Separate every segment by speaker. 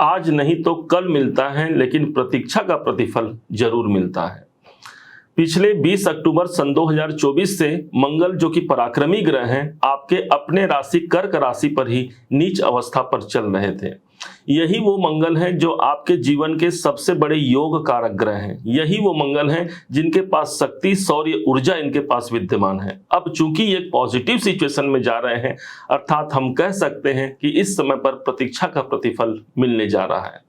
Speaker 1: आज नहीं तो कल मिलता है, लेकिन प्रतीक्षा का प्रतिफल जरूर मिलता है। पिछले 20 अक्टूबर सन 2024 से मंगल, जो कि पराक्रमी ग्रह हैं, आपके अपने राशि कर्क राशि पर ही नीच अवस्था पर चल रहे थे। यही वो मंगल है जो आपके जीवन के सबसे बड़े योग कारक ग्रह हैं। यही वो मंगल हैं जिनके पास शक्ति, शौर्य, ऊर्जा इनके पास विद्यमान है। अब चूंकि ये पॉजिटिव सिचुएशन में जा रहे हैं, अर्थात हम कह सकते हैं कि इस समय पर प्रतीक्षा का प्रतिफल मिलने जा रहा है।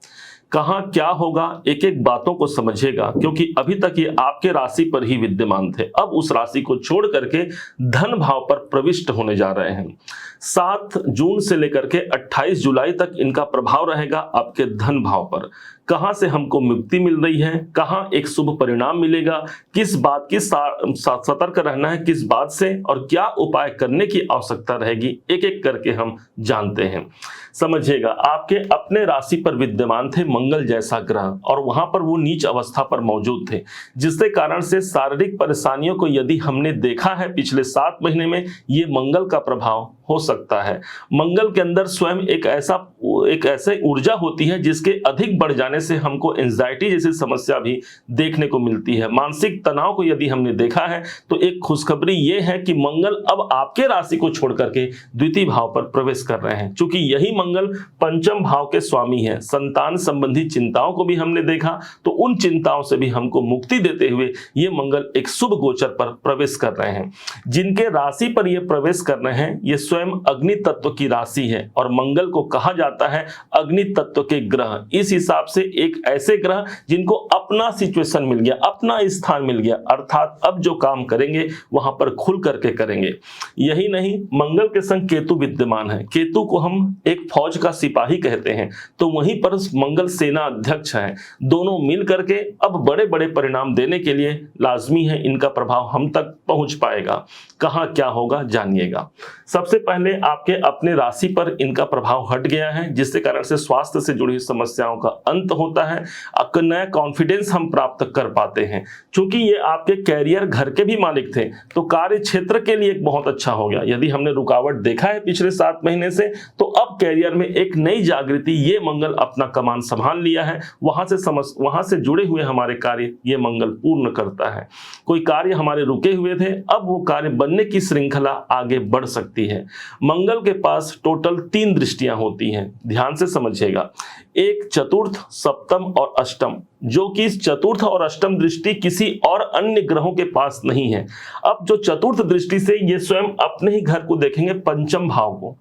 Speaker 1: कहाँ क्या होगा, एक एक बातों को समझेगा, क्योंकि अभी तक ये आपके राशि पर ही विद्यमान थे। अब उस राशि को छोड़ करके धन भाव पर प्रविष्ट होने जा रहे हैं। 7 जून से लेकर के 28 जुलाई तक इनका प्रभाव रहेगा आपके धन भाव पर। कहां से हमको मुक्ति मिल रही है, कहां एक शुभ परिणाम मिलेगा, किस बात की सतर्क रहना है, किस बात से, और क्या उपाय करने की आवश्यकता रहेगी, एक एक करके हम जानते हैं। समझिएगा, आपके अपने राशि पर विद्यमान थे मंगल जैसा ग्रह, और वहां पर वो नीच अवस्था पर मौजूद थे, जिसके कारण से शारीरिक परेशानियों को यदि हमने देखा है पिछले 7 महीने में, ये मंगल का प्रभाव हो सकता है। मंगल के अंदर स्वयं एक ऐसे ऊर्जा होती है जिसके अधिक बढ़ जाने से हमको एंजाइटी जैसी समस्या भी देखने को मिलती है। मानसिक तनाव को यदि हमने देखा है तो एक खुशखबरी ये है कि मंगल अब आपके राशि को छोड़ करके द्वितीय भाव पर प्रवेश कर रहे हैं। चूंकि यही मंगल पंचम भाव के स्वामी है, संतान संबंधी चिंताओं को भी हमने देखा, तो उन चिंताओं से भी हमको मुक्ति देते हुए ये मंगल एक शुभ गोचर पर प्रवेश कर रहे हैं। जिनके राशि पर ये प्रवेश कर रहे हैं, ये स्वयं अग्नि तत्व की राशि है, और मंगल को कहा जाता है अग्नि तत्व के ग्रह। इस हिसाब से एक ऐसे ग्रह जिनको अपना सिचुएशन मिल गया, अपना स्थान मिल गया, अर्थात अब जो काम करेंगे वहां पर खुल करके करेंगे। यही नहीं, मंगल के संग केतु विद्यमान है। केतु को हम एक फौज का सिपाही कहते हैं, तो वहीं पर मंगल सेना अध्यक्ष है। दोनों मिल करके अब बड़े बड़े परिणाम देने के लिए लाजमी है इनका प्रभाव हम तक पहुंच पाएगा। कहां क्या होगा जानिएगा। सबसे पहले आपके अपने राशि पर इनका प्रभाव हट गया है, जिसके कारण से स्वास्थ्य से जुड़ी समस्याओं का अंत होता है। आपका नया कॉन्फिडेंस हम प्राप्त कर पाते हैं। चूंकि ये आपके कैरियर घर के भी मालिक थे, तो कार्य क्षेत्र के लिए एक बहुत अच्छा हो गया। यदि हमने रुकावट देखा है पिछले 7 महीने से, तो अब कैरियर में एक नई जागृति, ये मंगल अपना कमान संभाल लिया है। वहां से जुड़े हुए हमारे कार्य ये मंगल पूर्ण करता है। कोई कार्य हमारे रुके हुए थे, अब वो कार्य बनने की श्रृंखला आगे बढ़ सकती है। मंगल के पास टोटल 3 दृष्टियां होती हैं, ध्यान से समझिएगा। एक चतुर्थ, सप्तम और अष्टम, जो कि चतुर्थ और अष्टम दृष्टि किसी और अन्य ग्रहों के पास नहीं है। अब जो चतुर्थ दृष्टि से ये स्वयं अपने ही घर को देखेंगे, पंचम भाव को,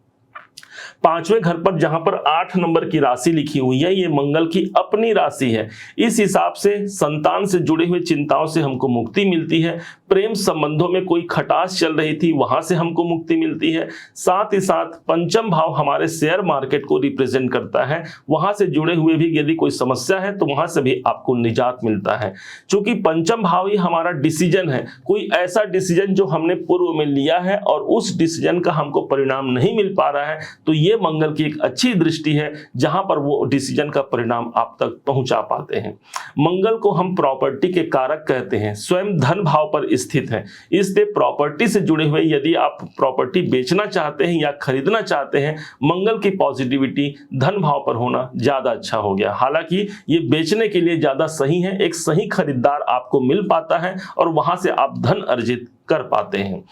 Speaker 1: 5वें घर पर जहां पर 8 नंबर की राशि लिखी हुई है, ये मंगल की अपनी राशि है। इस हिसाब से संतान से जुड़ी हुई चिंताओं से हमको मुक्ति मिलती है। प्रेम संबंधों में कोई खटास चल रही थी, वहां से हमको मुक्ति मिलती है। साथ ही साथ पंचम भाव हमारे शेयर मार्केट को रिप्रेजेंट करता है, वहां से जुड़े हुए भी यदि कोई समस्या है तो वहां से भी आपको निजात मिलता है। क्योंकि पंचम भाव ही हमारा डिसीजन है, कोई ऐसा डिसीजन जो हमने पूर्व में लिया है और उस डिसीजन का हमको परिणाम नहीं मिल पा रहा है, तो ये मंगल की एक अच्छी दृष्टि है जहां पर वो डिसीजन का परिणाम आप तक पहुंचा पाते हैं। मंगल को हम प्रॉपर्टी के कारक कहते हैं, स्वयं धन भाव पर स्थित है। इसलिए प्रॉपर्टी से जुड़े हुए यदि आप प्रॉपर्टी बेचना चाहते हैं या खरीदना चाहते हैं, मंगल की पॉजिटिविटी धन भाव पर होना ज्यादा अच्छा हो गया। हालांकि ये बेचने के लिए ज्यादा सही है, एक सही खरीदार आपको मिल पाता है और वहां से आप धन अर्जित कर पाते हैं।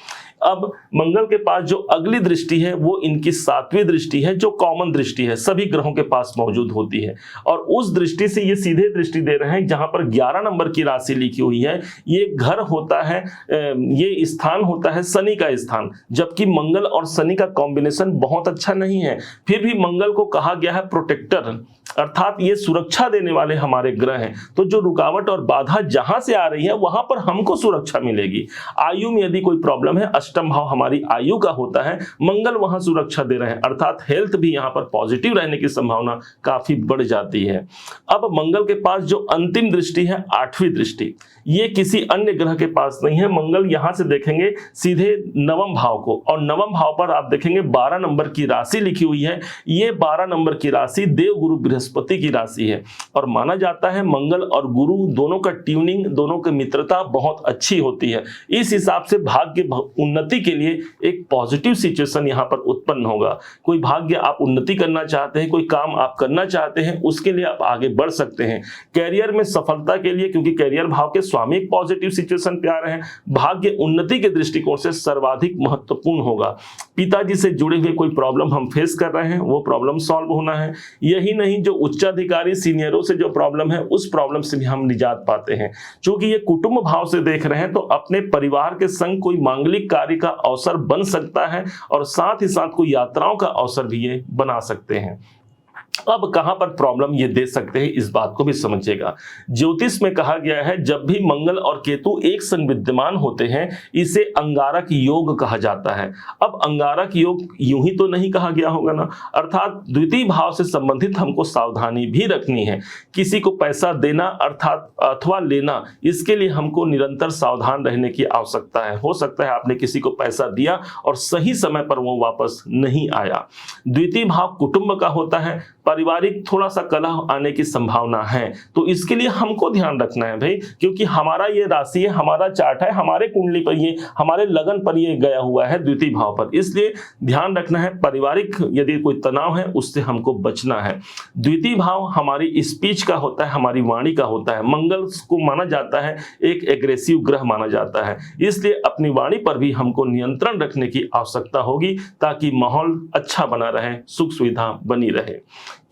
Speaker 1: अब मंगल के पास जो अगली दृष्टि है वो इनकी 7वीं दृष्टि है, जो कॉमन दृष्टि है, सभी ग्रहों के पास मौजूद होती है। और उस दृष्टि से ये सीधे दृष्टि दे रहे हैं जहां पर 11 नंबर की राशि लिखी हुई है। ये घर होता है, ये स्थान होता है शनि का स्थान, जबकि मंगल और शनि का कॉम्बिनेशन बहुत अच्छा नहीं है। फिर भी मंगल को कहा गया है प्रोटेक्टर, अर्थात ये सुरक्षा देने वाले हमारे ग्रह हैं। तो जो रुकावट और बाधा जहां से आ रही है वहां पर हमको सुरक्षा मिलेगी। आयु में यदि कोई प्रॉब्लम है, अष्टम भाव हमारी आयु का होता है, मंगल वहां सुरक्षा दे रहे हैं, अर्थात हेल्थ भी यहां पर पॉजिटिव रहने की संभावना काफी बढ़ जाती है। अब मंगल के पास जो अंतिम दृष्टि है, 8वीं दृष्टि, ये किसी अन्य ग्रह के पास नहीं है। मंगल यहां से देखेंगे सीधे नवम भाव को, और नवम भाव पर आप देखेंगे 12 नंबर की राशि लिखी हुई है। ये 12 नंबर की राशि देव गुरु बृहस्पति की राशि है और माना जाता है मंगल और गुरु दोनों का ट्यूनिंग, दोनों की मित्रता बहुत अच्छी होती है। इस हिसाब से भाग्य उन्नति के लिए एक पॉजिटिव सिचुएशन यहाँ पर उत्पन्न होगा। कोई भाग्य आप उन्नति करना चाहते हैं, कोई काम आप करना चाहते हैं, उसके लिए आप आगे बढ़ सकते हैं। कैरियर में सफलता के लिए, क्योंकि कैरियर भाव के स्वामी एक पॉजिटिव सिचुएशन पे आ रहे हैं, भाग्य उन्नति के दृष्टिकोण से सर्वाधिक महत्वपूर्ण होगा। पिताजी से जुड़े हुए कोई प्रॉब्लम हम फेस कर रहे हैं, वो प्रॉब्लम सॉल्व होना है। यही नहीं, जो उच्चाधिकारी सीनियरों से जो प्रॉब्लम है, उस प्रॉब्लम से भी हम निजात पाते हैं। क्योंकि ये कुटुंब भाव से देख रहे हैं तो अपने परिवार के संग कोई मांगलिक कार्य का अवसर बन सकता है और साथ ही साथ कोई यात्राओं का अवसर भी ये बना सकते हैं। अब कहां पर प्रॉब्लम ये दे सकते हैं, इस बात को भी समझिएगा। ज्योतिष में कहा गया है जब भी मंगल और केतु एक संग विद्यमान होते हैं, इसे अंगारक योग कहा जाता है। अब अंगारक योग यूं ही तो नहीं कहा गया होगा ना, अर्थात द्वितीय भाव से संबंधित हमको सावधानी भी रखनी है। किसी को पैसा देना अर्थात अथवा लेना, इसके लिए हमको निरंतर सावधान रहने की आवश्यकता है। हो सकता है आपने किसी को पैसा दिया और सही समय पर वो वापस नहीं आया। द्वितीय भाव कुटुंब का होता है, पारिवारिक थोड़ा सा कलह आने की संभावना है, तो इसके लिए हमको ध्यान रखना है भाई, क्योंकि हमारा ये राशि है, हमारा चार्ट है, हमारे कुंडली पर ये, हमारे लगन पर ये गया हुआ है द्वितीय भाव पर, इसलिए ध्यान रखना है। पारिवारिक यदि कोई तनाव है उससे हमको बचना है। द्वितीय भाव हमारी स्पीच का होता है, हमारी वाणी का होता है। मंगल को माना जाता है एक एग्रेसिव ग्रह माना जाता है, इसलिए अपनी वाणी पर भी हमको नियंत्रण रखने की आवश्यकता होगी ताकि माहौल अच्छा बना रहे, सुख सुविधा बनी रहे।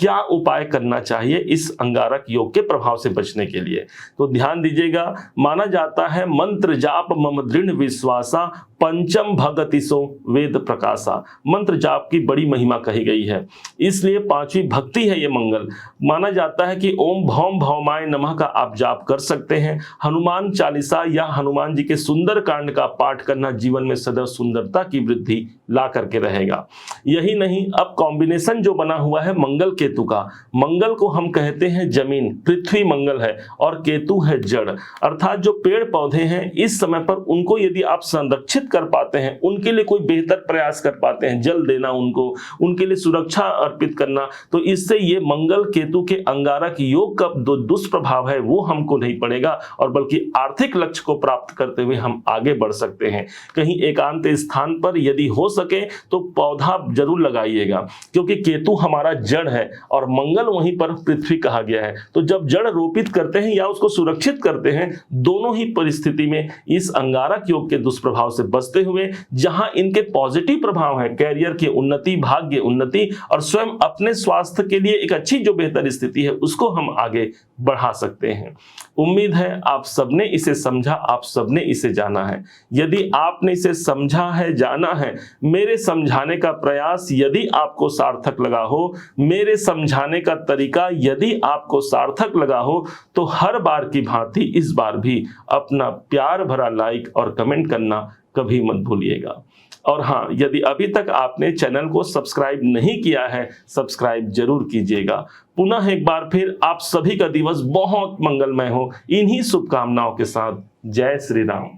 Speaker 1: क्या उपाय करना चाहिए इस अंगारक योग के प्रभाव से बचने के लिए, तो ध्यान दीजिएगा। माना जाता है मंत्र जाप मम दृढ़ विश्वासा, पंचम भगतिसो वेद प्रकाशा। मंत्र जाप की बड़ी महिमा कही गई है, इसलिए पांचवी भक्ति है ये मंगल। माना जाता है कि ओम भौम भौमाय नमः का आप जाप कर सकते हैं। हनुमान चालीसा या हनुमान जी के सुंदर कांड का पाठ करना जीवन में सदैव सुंदरता की वृद्धि ला करके रहेगा। यही नहीं, अब कॉम्बिनेशन जो बना हुआ है मंगल केतु का, मंगल को हम कहते हैं जमीन, पृथ्वी मंगल है और केतु है जड़, अर्थात जो पेड़ पौधे हैं इस समय पर उनको यदि आप संरक्षित कर पाते हैं, उनके लिए कोई बेहतर प्रयास कर पाते हैं, जल देना उनको, उनके लिए सुरक्षा अर्पित करना, तो इससे ये मंगल केतु के अंगारक योग का जो दुष्प्रभाव है वो हमको नहीं पड़ेगा और बल्कि आर्थिक लक्ष्य को प्राप्त करते हुए हम आगे बढ़ सकते हैं। कहीं एकांत स्थान पर यदि हो सके तो पौधा जरूर लगाइएगा, क्योंकि केतु हमारा जड़ है और मंगल वहीं पर पृथ्वी कहा गया है। तो जब जड़ रोपित करते हैं या उसको सुरक्षित करते हैं, दोनों ही परिस्थिति में इस अंगारक योग के दुष्प्रभाव से बचते हुए जहां इनके पॉजिटिव प्रभाव है, कैरियर की उन्नति, भाग्य उन्नति और स्वयं अपने स्वास्थ्य के लिए एक अच्छी जो बेहतर स्थिति है उसको हम आगे बढ़ा सकते हैं। उम्मीद है आप सबने इसे समझा, आप सबने इसे जाना है। यदि आपने इसे समझा है, जाना है, मेरे समझाने का प्रयास यदि आपको सार्थक लगा हो, मेरे समझाने का तरीका यदि आपको सार्थक लगा हो, तो हर बार की भांति इस बार भी अपना प्यार भरा लाइक और कमेंट करना कभी मत भूलिएगा। और हाँ, यदि अभी तक आपने चैनल को सब्सक्राइब नहीं किया है, सब्सक्राइब जरूर कीजिएगा। पुनः एक बार फिर आप सभी का दिवस बहुत मंगलमय हो, इन्हीं शुभकामनाओं के साथ। जय श्री राम।